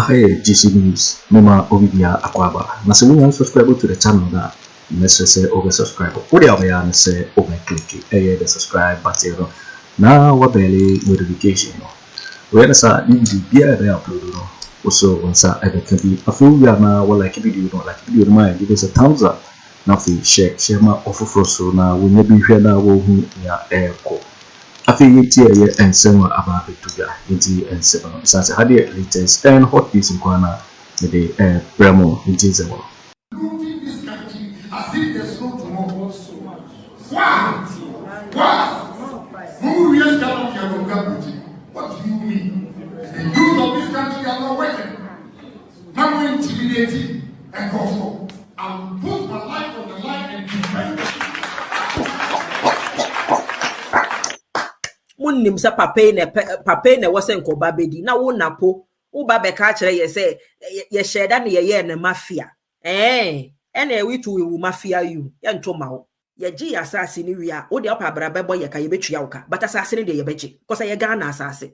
Hey, GC News, Mema Ovidia Aquaba. Nasamuan subscribe to the channel that necessary over subscribe. What the other say over click it, the subscribe button. Now what barely notification. Where is a DVD be upload? Also, once I can be a few years now, what like video, not like video, mind give us a thumbs up. Now, share my offer for so now when you be here now, who air call. I feel it here and some about it to ya, and seven. Since I had the latest and hot piece in Kwana, the Bremo, in Jesus. Looting this country as if there's no tomorrow. Wow! Wow! Who really got your government? What do you mean? The youth of this country are not working. Now we're intimidating and control. I will put my life on the line and defend it. Munnim sa papa na wose nkoba bedi na wo napo wo ba be ka kire ye se ye sheda na ye na mafia ene we to we mafia you ye ntoma wo ye gi asase ni wi a wo de opa bra bebo ye ka ye betua wo ka but asase ni de ye bechi kosa ye ga na asase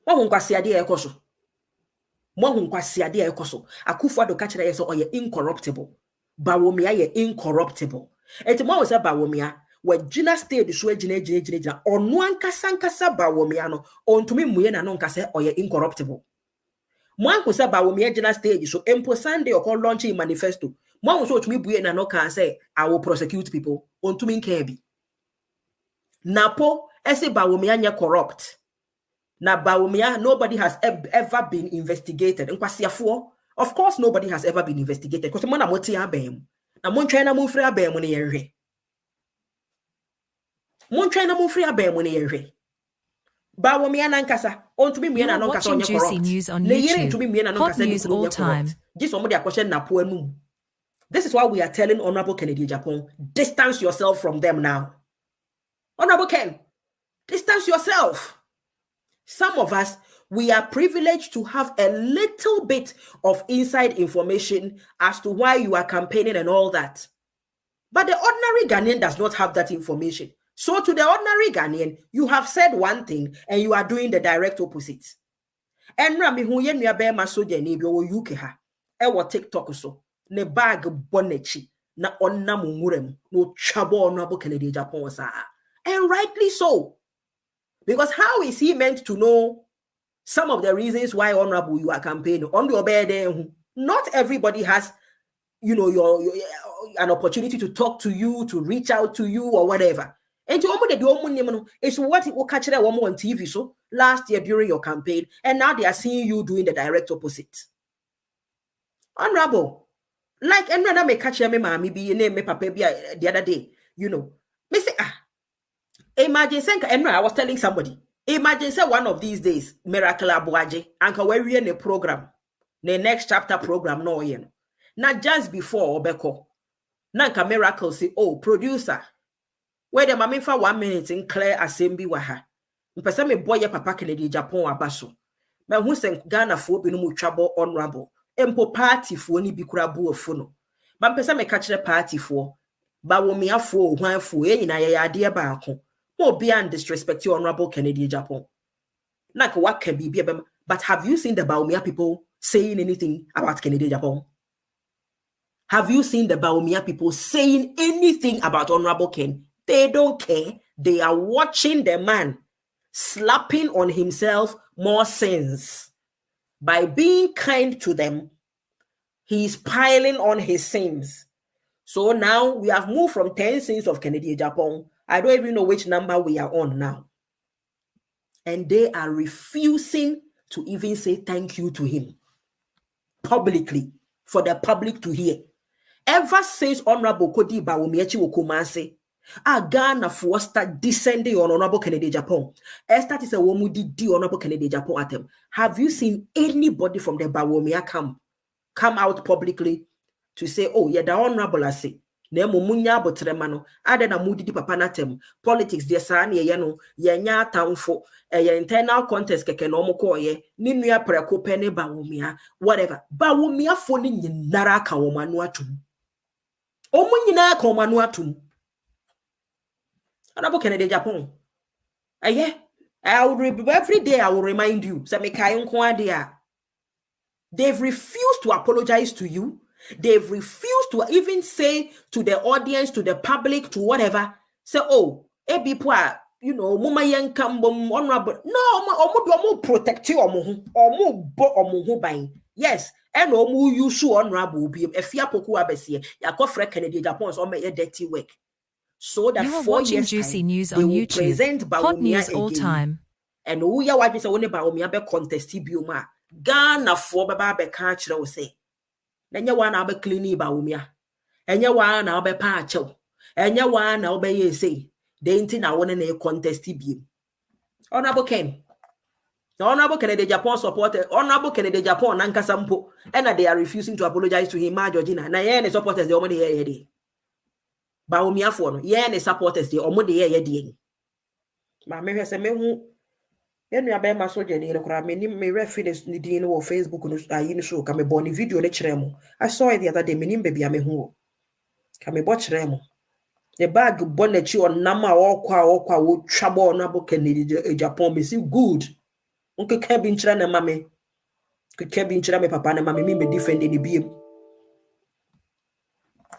wo hu nkwase ade ye ekoso mo hu nkwase ade ye ekoso Akufo Addo ka kire ye se oye incorruptible Bawumia ye incorruptible enti mo wo se Bawumia Wajina stage so jina onu ankasa Bawumia no ontumi muye na no nkase oye incorruptible mwanku se Bawumia jina stage so empo Sunday or launch manifesto mwanku so otumi buye na no kan say I will prosecute people ontumi nkebi napo ese Bawumia nya corrupt na Bawumia nobody has ever been investigated nkwasiafo of course nobody has ever been investigated because mo na moti abem na mo ntwe na mo mfiri abem ne yenhwe Montreal na free abem ne yenhwe Bawumia nankasa ontumi mie na no nkasa onye corrupt ne yere ntumi mie na no nkasa ne all time this one dey question na po anum. This is why we are telling Honorable Kennedy Agyapong, distance yourself from them now. Honorable Ken, distance yourself. Some of us, we are privileged to have a little bit of inside information as to why you are campaigning and all that, but the ordinary Ghanaian does not have that information. So to the ordinary Ghanaian, you have said one thing and you are doing the direct opposite. And Rami hu ye nua be ma soja ni bi wo UK ha. E wo TikTok so. Ne bag bonechi na onnam nwuram no twabo Honorable Kennedy Agyapong sa. And rightly so. Because how is he meant to know some of the reasons why Honorable you are campaigning on the obede? Not everybody has, you know, your an opportunity to talk to you, to reach out to you or whatever. And to it's what it will catch that one on TV so last year during your campaign, and now they are seeing you doing the direct opposite. Honorable, like and when I may catch me mommy be name me papa the other day, you know. Me say imagine senka and I was telling somebody, imagine say one of these days, Miracle Abuaje, Uncle we in a program, the next chapter program no yen. Not just before Obeko. Nanka Miracle say, oh, producer. Where the mami for 1 minute in clear assembly waha. Mpesa me boy papa Kennedy Agyapong abaso. Me hu sen Ghana fo bi no mu twabo Honorable. Empo party fo ni bi kura bu ofo no. Ba mpesa me ka kire party fo. Bawumia fo hwan fo e nyina ye ade ba ako. Mo be and disrespect Honorable Kennedy Agyapong. Like what can be but have you seen the Bawumia people saying anything about Kennedy Agyapong? Have you seen the Bawumia people saying anything about Honorable Ken? They don't care. They are watching the man slapping on himself more sins. By being kind to them, he's piling on his sins. So now we have moved from 10 sins of Kennedy Agyapong. I don't even know which number we are on now. And they are refusing to even say thank you to him publicly for the public to hear. Ever since Honorable Kodi Bawumia Wokumase, Ghana for start descending on Honorable Kennedy Agyapong. Start is a woman did Honorable Kennedy Agyapong at him. Have you seen anybody from the Bawumia camp come out publicly to say, oh, yeah, the Honorable I say, Nemo Munya Botremano, Adena Mudi Papa Natem, politics, dear son, yano, yanya town for a internal contest, Kekenomo Koye, Nimia Preko Pene Bawumia, whatever. Bawumia falling in Naraka Omanuatum. Omunina Komanuatum. Honorable Kennedy Agyapong. I will every day I will remind you. Say me kayon kwa dia. They've refused to apologize to you. They've refused to even say to the audience, to the public, to whatever, say, oh, people, you know, mama yen kambom honorable. No, omu protect you omu bo buying. Yes, and omu you show honorable be a fear poku abesie. Yakofre Kennedy Japan so make dirty work. So that you are 4 watching years Juicy time, News they on will YouTube. present Hot news Bawumia all again. time. And who ya wife is a one Bawumia be contest bioma. Ghana for baba be catch we say. Then you want to be clean Bawumia. And you want to be patcho. And you want to be ye say. They ain't na one a contest bi. Honorable Ken. The Honorable Kennedy Japan supported Honorable Kennedy Japan Nankasampo. And they are refusing to apologize to him, Georgina. Na yen supporters the only here. Bawumia for no. Yen supporters the only here. Ma me se me hu enu abe ma so jeni kura me reference ni din no Facebook no ayi no show ka me boni video le kire mo. I saw it the other day me baby me hu ka me bo kire mo the bag bonnet on nama okwa wo twabo no abo Kennedy Japan me see good unke ka bi nkira na mame ka bi nkira me papa na mame me defend ni biem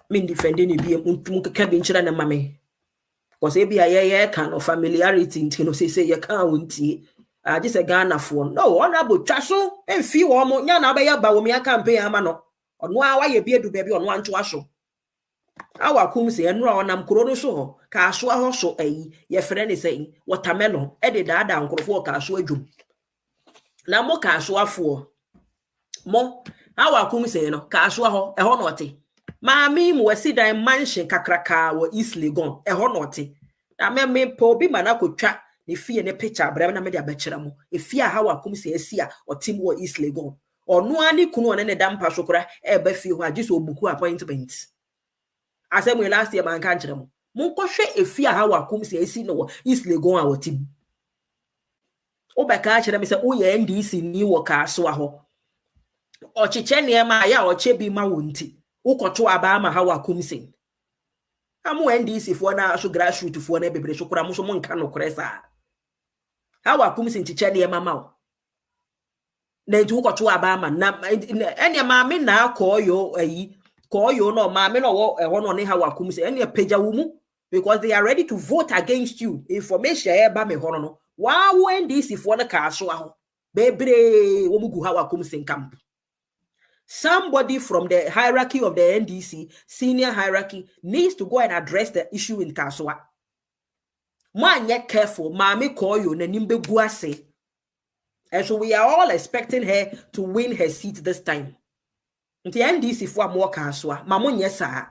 me defend ni biem unke ka bi nkira na mame because e bia ye kind of familiarity you know say you can't wunti just a Ghana phone no honorable twaso emfi wo mo nya na be ya Bawumia campaign ama no ono a wa ye bia du baby ono anto aso awa kum se enro onam kuro no so ka aso aho so ayi ye frɛ ne say watermelon e de daada nkrofo ka aso adwum na mo ka aso afo mo awa kum se no ka aso aho e ho no te Mami mu wasi dan mansion kakraka wo East Legon e ho no te na me po bi mana kotwa ne fie ne picture bra na me de abekira mo e fie a hawa kum se asi a otim wo East Legon ono ani kunu one ne dampa sokora e ba fie ho agise obuku appointment asemu last year man kan kire mo mun ko hwe e fie a hawa kum se asi no East Legon a otim obeka kire me se wo ye NDC ni wo ka so aho ochiche ne ma ya oche bi ma wonti ukoto abama hawa kumsin amu NDC fo na so grassroots fo na bebre so kura mo so mo nka no kresa hawa kumsin chiche ne mama o na nti ukoto abama na ene ma me na akoyo ayi koyo no ma me no wo ho no ne hawa kumsin ene pagya wo mu because they are ready to vote against you information e ba me ho no wa wo NDC fo na ka so aho bebre wo mugu hawa kumsin camp. Somebody from the hierarchy of the NDC, senior hierarchy, needs to go and address the issue in Kaswa. Man, yet careful, Mami Koyo, Nenimbe Guase. And so we are all expecting her to win her seat this time. The NDC for more Kaswa, Mamon Yesa.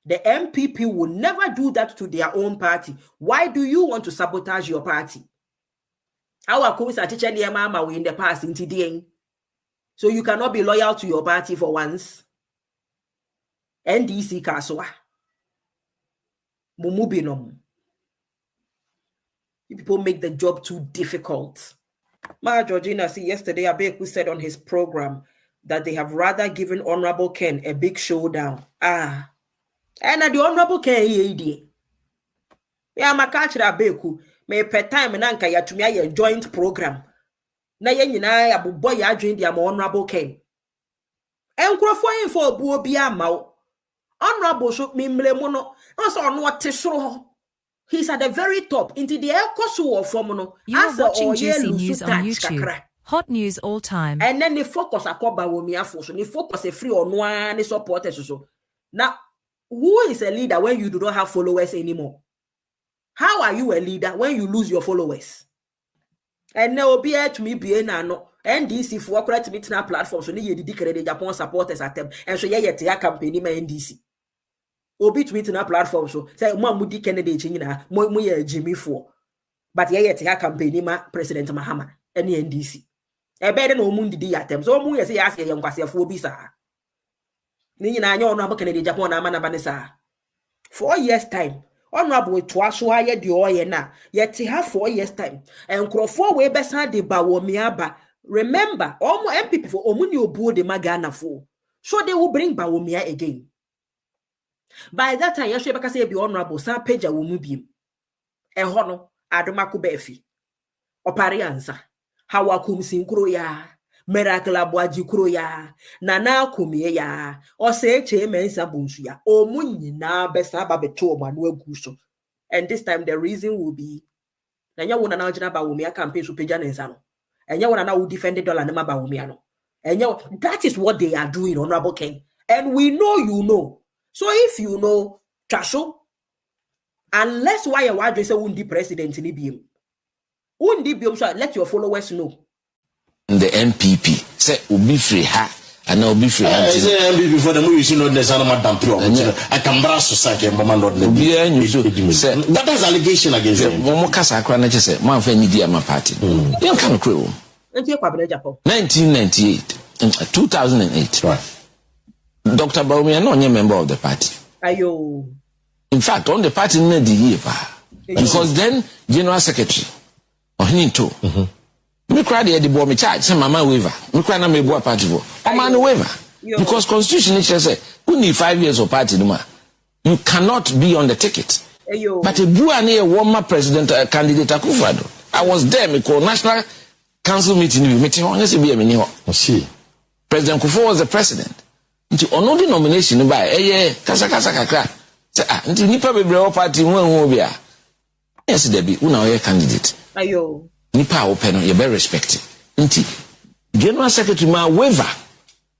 The MPP will never do that to their own party. Why do you want to sabotage your party? Our Kumisa teacher near Mama in the past in TDN. So you cannot be loyal to your party for once. NDC Kaswa. Mumubinom. People make the job too difficult. Ma Georgina, see yesterday Abeku said on his program that they have rather given Honorable Ken a big showdown. And the Honorable Ken EAD. Yeah, my country Abeku may per time nanka ya to me a joint program. Na ye nyina ya bobo ya adwen dia ma Honorable Ken enkrofo yin for obuo bia ma Honorable so mimle mu no so ono ote soro he's at the very top into the ekoso from no as watching Juicy News on YouTube. Hot news all time. And then the focus akoba Bawumia for so the focus e free ono an supporters so now who is a leader when you do not have followers anymore? How are you a leader when you lose your followers? And now be to me be no NDC for correct me na platform so ye didi Kennedy Japan supporters at them and so ye te campaign ma NDC obi tweet na platform so say mo amudi Kennedy chinyina mo ye Jimmy for but ye te campaign ma President Mahama and NDC e be de no mu didi atem so mo ye say ya ye nkwasefo obi sa ni nyina anya ono Kennedy Japan na ama na ba ne sa 4 years time Honorable Twaso aye de oye na yet have 4 years time and crofo we besa de Bawumia ba remember omo MPP for omuni obuo de magana for so they will bring Bawumia again by that time yeswe beka say be Honorable sa pagya wo mu biem e ho no adomako ba afi opare ansa hawa kum sinkuro ya Miracle Abuaji kuro ya. Nana kumie ya. O se che mensa bunsu ya. O munyi na besa babeto manwe guso. And this time the reason will be Nanya wona na ojina ba wumi campaign so peja nensa no. Enya wona na wo defend dollar na ba wumi ano. Enya that is what they are doing, Honorable King. And we know you know. So if you know, Trasho, unless why you say wundi president ni biem. Wundi biem so let your followers know. The MPP say obi free ha and obi free ha. Say MPP for the movie you know there's no madam pro. I can brass society mama not the obi anyu so say that is allegation against them. Mo kasa akra na che say man fa media ma party. Dem kan kro. 1998 2008. Right. Dr. Bawumia no onye member of the party. Ayo. In fact, on the party na the year because then General Secretary Ohinto. Me cry the boy me charge say mama waiver. Me cry na me boy party for. O man waiver. Because constitution it say who need 5 years of party no ma. You cannot be on the ticket. Ayo. But a bua na warmer president candidate Akufo-Addo. I was there me call national council meeting meeting on say be me ni ho. See. President Akufo was the president. Nti ono di nomination ba kasa kakra. Say nti nipa bebre o party hu bia. Yes there be una o candidate. Ayo. Nipa o pe no ye be respect. Nti General Secretary ma waiver.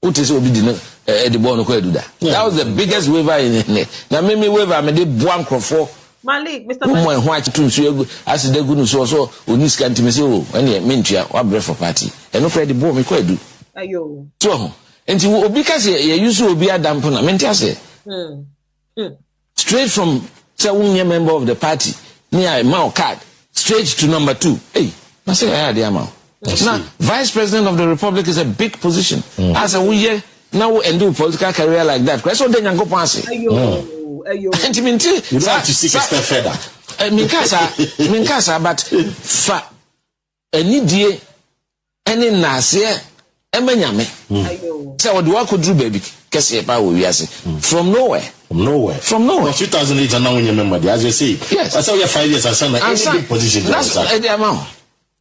Uti say obi di no the boy no ko eduda. That was the biggest waiver in na me waiver me dey boan crofo. Malik, Mr. Mo ho a chitu nso egu aside gu no so oniska ntime say o ene mentua wa bre for party. Eno kra the boy me ko edu. Ayo. So enti obi ka say ye use obi adampo na menti ase. Straight from say one member of the party near my card straight to number 2. Hey, I say I dey am. Now vice president of the republic is a big position. As a we now and do political career like that. So then you go pass it. Ayo. Enti minti You don't have to seek a step further. Minkasa but fa anidie ene nase emenyame. Ayo. Say what do I could do baby kese pa wo wiase from nowhere. From nowhere. From nowhere. 2008 and now when you remember as you say. Yes. I saw you 5 years and some any big position. That's the amount.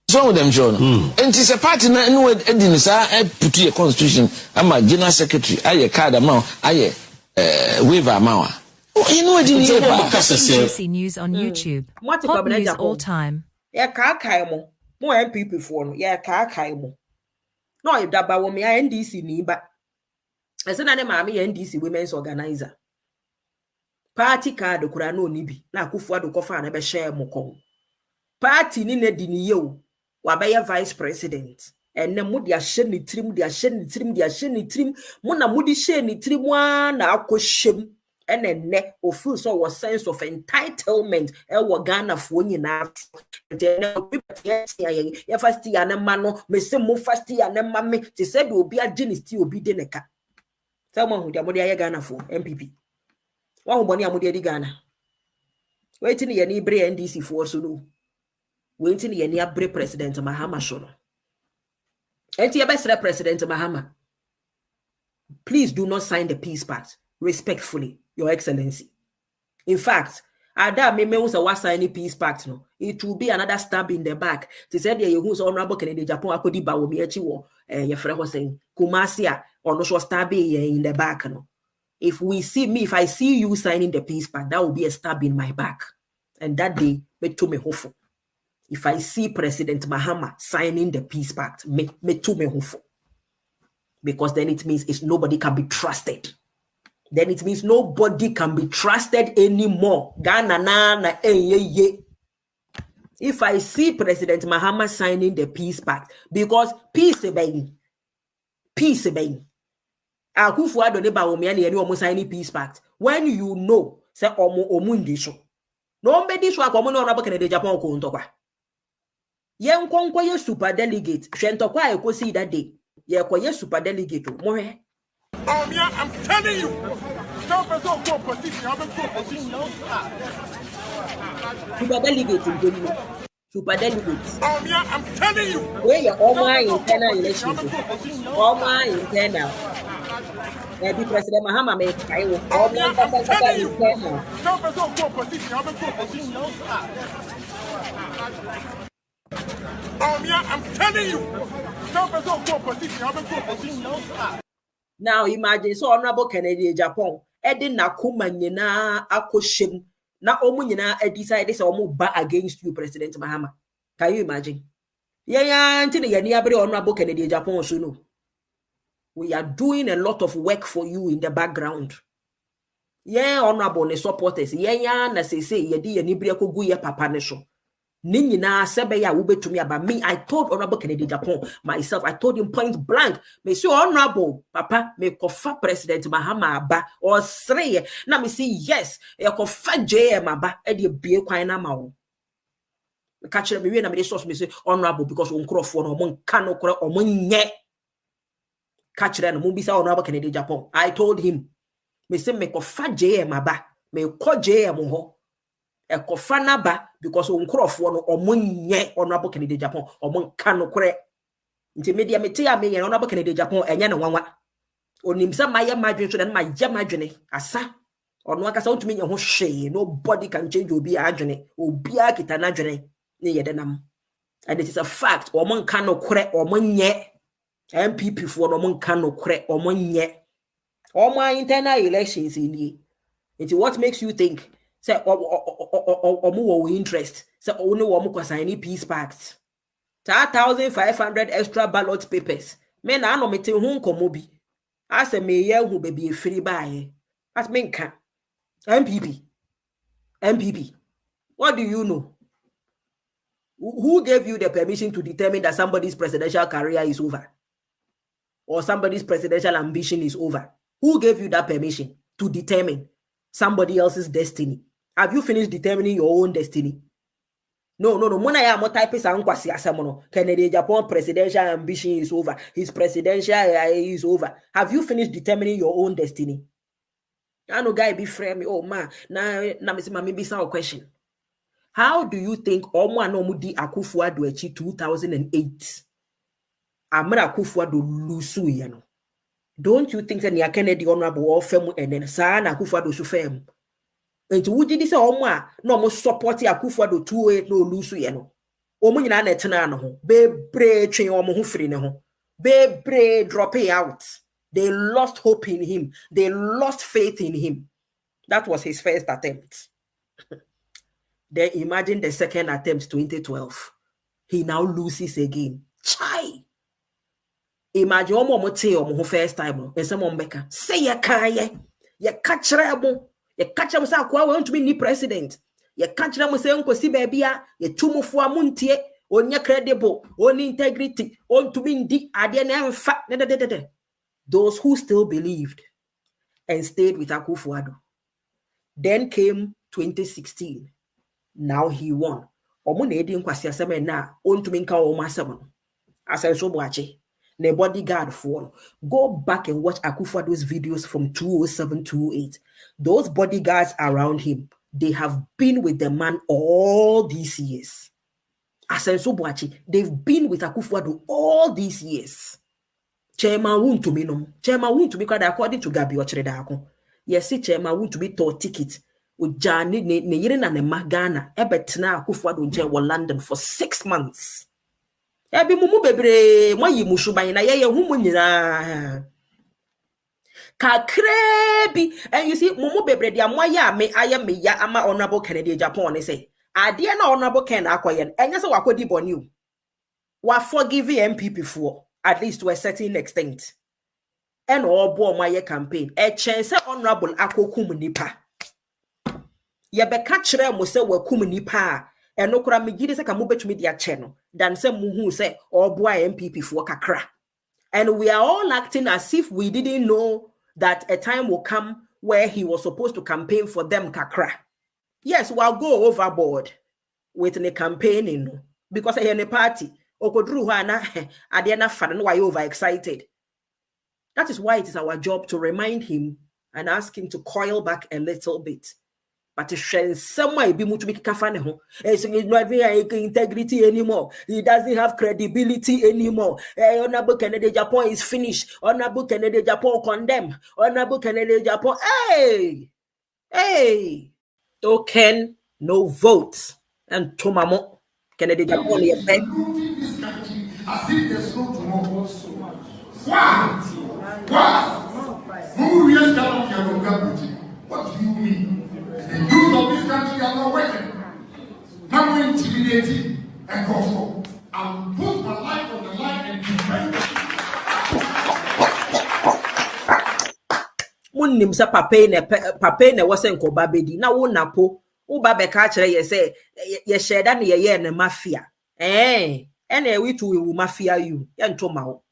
So with them show. And it's a party na no edin sa put your constitution ama general secretary aye card amount aye waiver amount. You know edin here ba. BBC News on YouTube. Hot news all time. Ya kai mo. Mo MPP for no. Ya kai mo. No e daba wo me NDC ni ba. Ese na ne maame ya NDC women's organizer. Party card kura no ni bi. Na Akufo-Addo kofa na be share mo kon. Party ni na di ni ye o. Wa be ya vice president. Enne mu dia hye ni trim mo na mu di hye ni trim wa na akohyem. Enne o feel so was sense of entitlement e wo Ghana fo nyina. Then obi ya first ya na ma no me se mo first ya na ma me te se be obi agenist obi de neka. Tell me who dia mo dia Ghana fo MPP. Wa hu boni amudi di Ghana. Waiting ye ni bre NDC for so no. Waiting ye ni abre President Mahama so no. Enti ye best President Mahama. Please do not sign the peace pact respectfully, Your Excellency. In fact, ada me who say what sign the peace pact no. It will be another stab in the back. They said ye who's Honorable Kennedy Japan akodi ba wo me achi wo ye frɛ ho saying Kumasi a ono so stab ye in the back no. If I see you signing the peace pact, that will be a stab in my back. And that day, me to me hopeful. If I see President Mahama signing the peace pact, me to me hopeful. Because then it means nobody can be trusted. Then it means nobody can be trusted anymore. Ghana na ye. If I see President Mahama signing the peace pact, because peace ebeng. Akufo-Addo ne ba wo me ne omo signing peace pact. When you know say omo ndi so. No mbedi so akomo no Honorable Kennedy Japan ko ntokwa. Ye nkonkwo ye super delegate. Hwe ntokwa ekosi that day. Ye koye super delegate mo hwe. I'm telling you. Stop us all for position. I'm for position. Super delegate. Super delegate. I'm telling you. Where your Oma internal elections. Oma internal. Maybe President Mahama may I will I'm telling you. Stop us all for position. I'm for position. I'm telling you. Now imagine so Honorable Kennedy Japan. Edi nakuma nyina akoshem na omu nyina decide say omu ba against you President Mahama. Can you imagine? Yeah, until the Honorable Kennedy Japan so no. We are doing a lot of work for you in the background. Yeah, Honorable ne supporters. Yeah, na say yedi ye nibri akogu ye papa ne so. Ninyina sebe ya wubetumi about me. I told Honorable Kennedy Japan myself. I told him point blank. Me say Honorable Papa me kofa President Mahama aba or three. Now me say yes. E kofa JM aba e de bie kwan na ma wo. Me catch me we na me source me say Honorable because onkrofo no mon ka no kora o mon nye. Catch them mo bi say Honorable Kennedy Japan. I told him me say me kofa JM aba me ko JM ho. Ekofana ba because onkrofo no omonye Honorable Kennedy Japan omon kan no kore nti media mete ya me Honorable Kennedy Japan enye ne wanwa onimsa maye madwen so na ma ya madwene asa ono akasa ontumi nye ho hwe nobody can change obi adwene obi akita na adwene ne yede nam and it is a fact omon kan no kore omonye MPP fo no omon kan no kore omonye omo internal elections ni nti what makes you think say omu interest say only womu ko sign peace pact 1,500 extra ballot papers me na no mete hu nkomo bi ase me ye hu be bi efiri baaye as me nka MPP what do you know? Who gave you the permission to determine that somebody's presidential career is over or somebody's presidential ambition is over? Who gave you that permission to determine somebody else's destiny? Have you finished determining your own destiny? No. Mona ya mo type sa nkwasi asamono. Kennedy Japan presidential ambition is over. His presidential is over. Have you finished determining your own destiny? I know guy be frame me. Oh man, na me say mami be some question. How do you think omo anomudi Akufo-Addo echi 2008? Amara Akufo-Addo lusu ye no. Don't you think that Nia Kennedy Honorable or femu and then Sana Akufo-Addo su fem? And to would you say Oma no more support Akufo-Addo 28 no lusu yeno? Omo nyina na etena no ho. Bebre twen omo ho firi ne ho. Bebre drop it out. They lost hope in him. They lost faith in him. That was his first attempt. Then imagine the second attempt 2012. He now loses again. Chai. Imagine omo mote omo first time no some mbeka say ya kan ye kachira mo ye kachira mo say akwa want to be ni president ye kachira mo say nkosi ba bia ye tumufo amuntie onye credible only integrity on to be ndi ade na emfa. Those who still believed and stayed with Akufo-Addo. Then came 2016. Now he won. Omo na edi nkwasi asem na on to be nka omo asem no asenso boache. The bodyguard for go back and watch Akufo-Addo's videos from 2007-2008. Those bodyguards around him, they have been with the man all these years. Asenso Boachi, they've been with Akufo-Addo all these years. Chairman won't to me no. Chairman won't to be quite according to Gabi Ochredako. Yes, chairman won't to be taught ticket with Jani ne yere na ne magana. Ebetna Akufo-Addo nje wa London for 6 months. Ebi mumu bebre mwayi mushuba na yeye humu nyina kakrebi. And you see mumu bebre dia mwaya me aya me ya ama Honorable Kennedy Japan say ade na Honorable Ken akoye enya se wakodi boni wa forgive MPP for at least to a certain extent and obo maye campaign e chance Honorable akokum nipa ye be ka kire mo se wakum nipa eno kura megide se ka mo betumi dia che no than se muhu se oboa MPP for kakra. And we are all acting as if we didn't know that a time will come where he was supposed to campaign for them kakra. Yes, we'll go overboard with the campaigning because I hear party okodru hana adena fan why overexcited. That is why it is our job to remind him and ask him to coil back a little bit. But somewhere be much big kafane ho. He's not integrity anymore. He doesn't have credibility anymore. Honorable Kennedy Japan is finished. Honorable Kennedy Japan condemned. Honorable Kennedy Japan. Hey. Token, no votes. And Tomamo Kennedy Japan. as if there's no tomorrow. Why? Why? Who is telling you what do you mean? The youth of this country are not working. Now we're intimidating and control. I will put my life on the line and defend it. Munnim sa papa ne wose nkoba bedi na wo napo wo ba be ka kire ye say ye sheda ne ye ne mafia ene we to we mafia you ye nto ma wo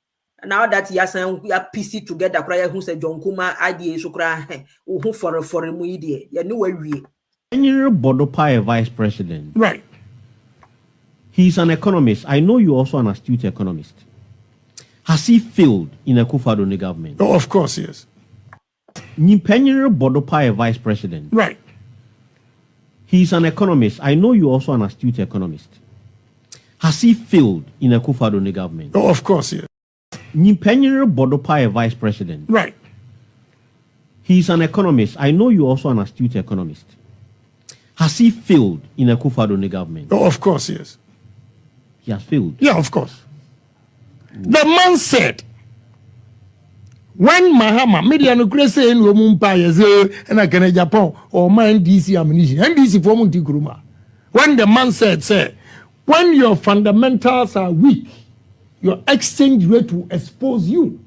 now that yasan we are PC together kra ye hu se jonkuma adie so kra wo hu for mu idie ye ne wawie Engineer Bodopa, vice president. Right. He's an economist. I know you're also an astute economist. Has he failed in a Akufo-Addo government? Oh, of course, yes. Engineer Bodopa, vice president. Right. He's an economist. I know you're also an astute economist. Has he failed in a Akufo-Addo government? Oh, of course, yes. Engineer Bodopa, vice president. Right. He's an economist. I know you're also an astute economist. Has he failed in a Akufo-Addo government? Oh, of course, yes. He has failed. Yeah, of course. The man said, when Mahama media no crazy in Romumpa and I can Japan or my NDC ammunition, NDC for Muntikuruma. When the man said, say, when your fundamentals are weak, your exchange rate will expose you.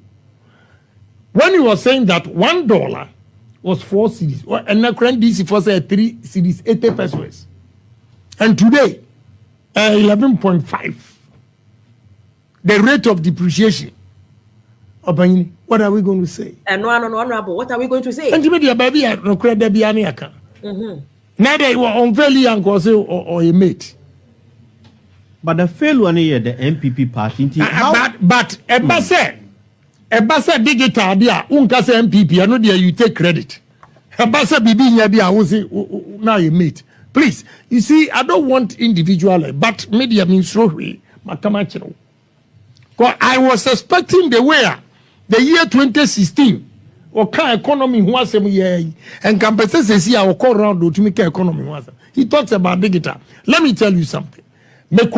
When he was saying that $1 was 4 cedis, and now DC for say 3 cedis, 80 pesos, and today 11.5. The rate of depreciation. What are we going to say? And no, honorable. What are we going to say? And media baby, no credit be any account. Now they were on fairly or a mate. But the failure near the MPP party. But Ebasa digital dia unka say MPP no there you take credit. Ebasa bibi nya dia wo say now you mate. Please, you see, I don't want individual, but media means so we makama. I was expecting the way the year 2016 or economy was a year and compensation see our call round to make economy was. He talks about digital. Let me tell you something. Make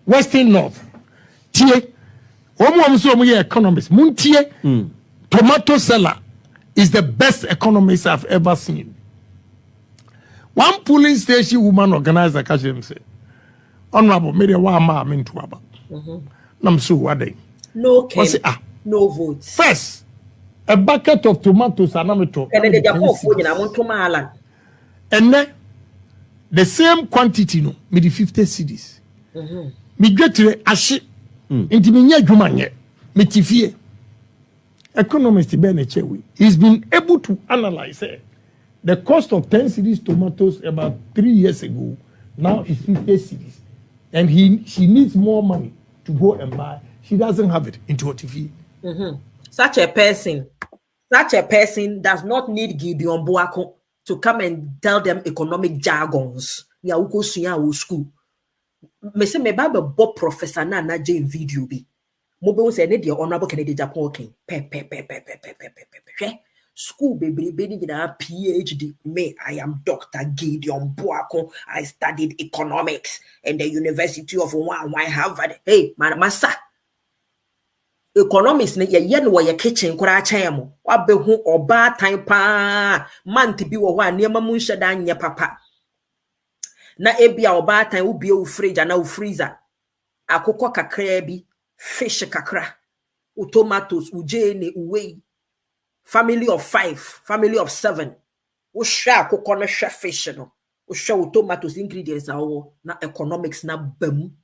Western North. Tie. Economist. Muntie. Tomato seller is the best economist I've ever seen. One polling station woman organized a cash and said, Honorable, maybe one ma into about. Nam so what day? No case. No votes. First, a bucket of tomatoes and amateur. And then the same quantity, no, maybe 50 cedis. Me get to ashi into me jumanye, me tifie. Economist Ben Echewi, he's been able to analyze the cost of 10 cedis tomatoes about 3 years ago. Now is 50 cedis. And she needs more money to go and buy. She doesn't have it into her TV. Such a person does not need Gideon Boako to come and tell them economic jargons. Ya uko suya u school. Me se me ba bo professor na Jane video bi. Mo be say ne the honorable Kennedy Japan king. School baby ni na PhD. Me, I am Dr. Gideon Boako. I studied economics in the University of Harvard. Hey, masa. Economics ne ye no ye kitchen kura chan mo. Wa be hu oba tan pa. Man ti bi wo ho anema mu nheda nye papa. Na ebia oba tan wo bie wo fridge na wo freezer. Akokọ kakra bi, fish kakra. U tomatoes, u jene, uwe. Family of 5, family of 7. We share coconut share fish no. We share tomatoes ingredients na economics na bam.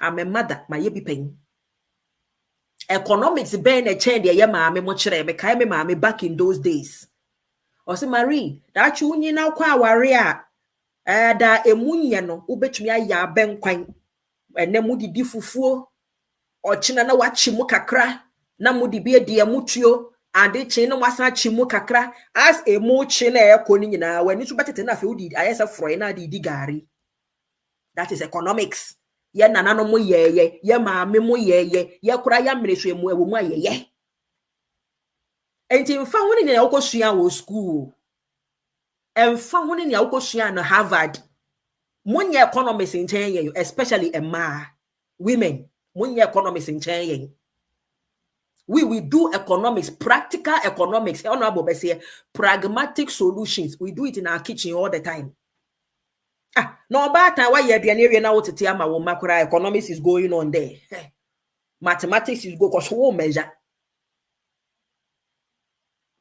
I'm a mother, my yebi pen. Economics ben a chain de yama me mochre me kai me mama back in those days. O se Marie, that you unyi na kwa waria. Da emunya no ubetumi aya ben kwan. Ene mu didi fufuo. O china na wachi mu kakra. Na mudi be dia mutuo ade chin no wasa chimu kakra as a mo chin na ekoni nyina wani so betete na fe udi ayesa froy na di gari. That is economics. Ye nana no mo ye maame mo ye kura ya mreso emu ewo mu ayeye. Enti mfa honi ne okosua wo school. Emfa honi ne okosua na Harvard. Money economics in China, especially a ma women. Money economics in China. We do economics, practical economics, honorable Bessie, pragmatic solutions. We do it in our kitchen all the time. No bad time why you're the area now to tell my macro economics is going on there. Mathematics is go because who measure.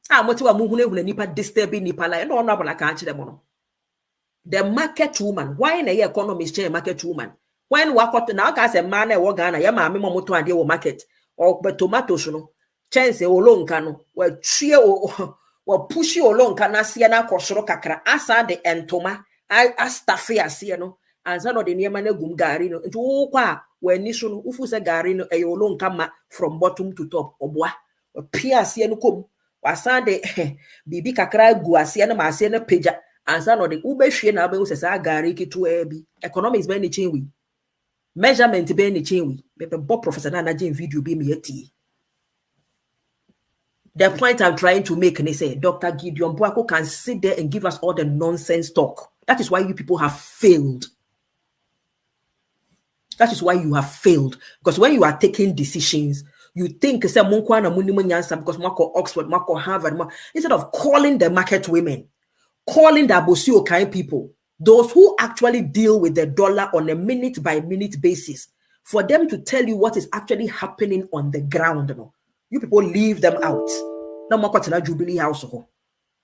What you are moving when nipa disturbing nipa like no I can't them. The market woman, why in a economist change market woman? When walk out now, as a man, I walk on a yama moto and deal market. Or but tomatoes, no chance alone cano, well, cheer or pushy alone can I see an akosro kakra, asa the entoma, I astafe as no, and son of the Niamane gum garino, and to qua where Nishon ufusa garino a alone come from bottom to top, or bois, or pia siano cum, or Sunday, bibi kakra guasiana marciana peja, and son of the ube sheen abels as I gariki to a be economics many chain. Measurement be any chain we Bob Professor Nana Jane video be me tea. The point I'm trying to make, and they say Dr. Gideon Boako can sit there and give us all the nonsense talk. That is why you people have failed. That is why you have failed. Because when you are taking decisions, you think say because Marco Oxford, Marco Harvard, instead of calling the market women, calling the Abosio kind people. Those who actually deal with the dollar on a minute-by-minute basis, for them to tell you what is actually happening on the ground. No? You people leave them out. No more na Jubilee House ho,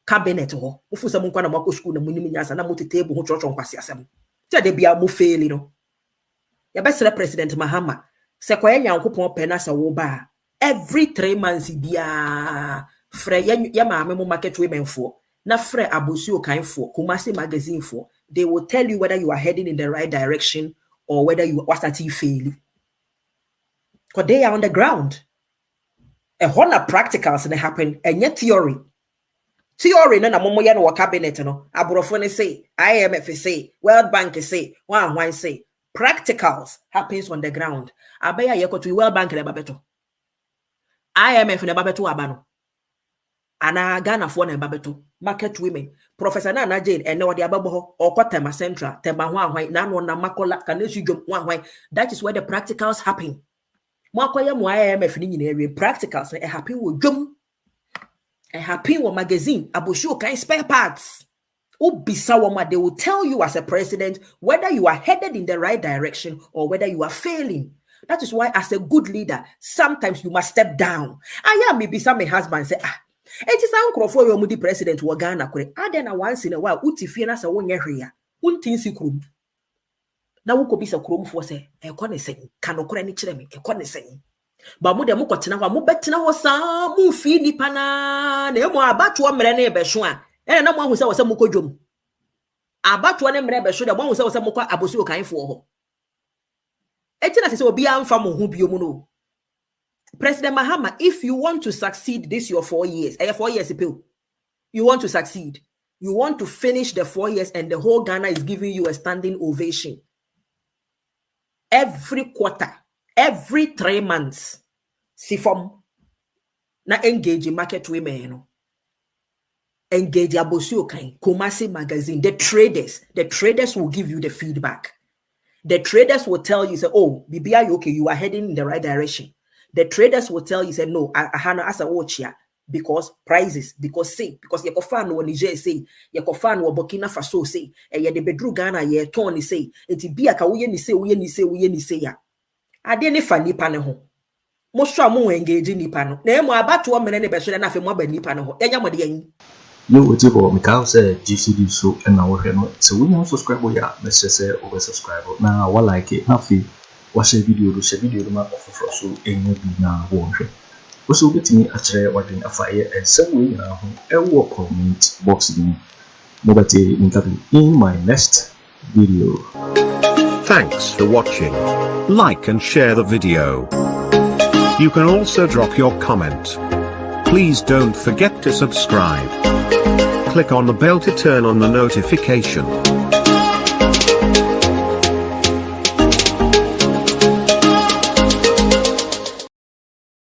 cabinet ho. Ufu sa mungu na mwako school na muni minyasa na muti table ho chocho nkwasi asem. Tia de bia mu fail no. Ya best President Mahama se kwa nya nkopon pe na sa wo ba. Every 3 months bia frɛ ya maame mo market women for. Na frɛ Abosio kan for, Kumasi magazine for. They will tell you whether you are heading in the right direction or whether you are starting failing. Because they are on the ground. A whole of practicals and happen, and yet theory. Theory, no, momo ya no cabinet, no. Abrofone say, IMF say, World Bank say, one say. Practicals happens on the ground. Abaya yeko to World Bank le babeto. IMF ne babeto abano. Ana Ghana for ne babeto. Market women. Professor Nana Jane and no the ababo or Kotema Central, Tema na na Makola Kanesu Jom. That is where the practicals happen. Makoya IMF in area practicals and happy with Jum. A happy with magazine, Abosio kind spare parts. Ubisawama, they will tell you as a president whether you are headed in the right direction or whether you are failing. That is why, as a good leader, sometimes you must step down. I am maybe some husband say, it is uncle for your moody president who Ghana kure. Adena once in a while, utifina sa wonye here. Untinsi krum. Na wuko bisa krum for say, ekone sen, kanokure ni chiremi, ekone sen. Ba mu de mu kotina wa mu betina ho sa mu fi nipa na na mu abatu omre na ebehso a. Na mu ahu se wo se mu kodwom. Abatu na mre ebehso de mu ahu se wo se mu kwa Abosio kanfo ho. Etina se obi amfa mo hu bio mu no. President Mahama, if you want to succeed this your 4 years, 4 years you want to succeed, you want to finish the 4 years and the whole Ghana is giving you a standing ovation. Every quarter, every 3 months, sifom na engage market women, you know. Engage Abosio kind, Kumasi magazine, the traders will give you the feedback. The traders will tell you, say, oh, BBI, okay, you are heading in the right direction. The traders will tell you, say, no, I as a watch here because prices, because you fan or Niger say, you fan or Burkina Faso say, and you the bedroom Ghana, you Tony say, and be a kawi say ya. I didn't find ni panel. Most of them engaging ni panel. Name about 2 minutes better than nothing more than ni panel. No, what's about Mikhail said GCD so and now we're not. So we don't subscribe, yeah, let's just say over subscribe. Now, what like it, nothing. Watch a video, the map of so in no be now one. Also, get me a chair or a fire and some way now a walk comment box in Nobody in my next video. Thanks for watching. Like and share the video. You can also drop your comment. Please don't forget to subscribe. Click on the bell to turn on the notification.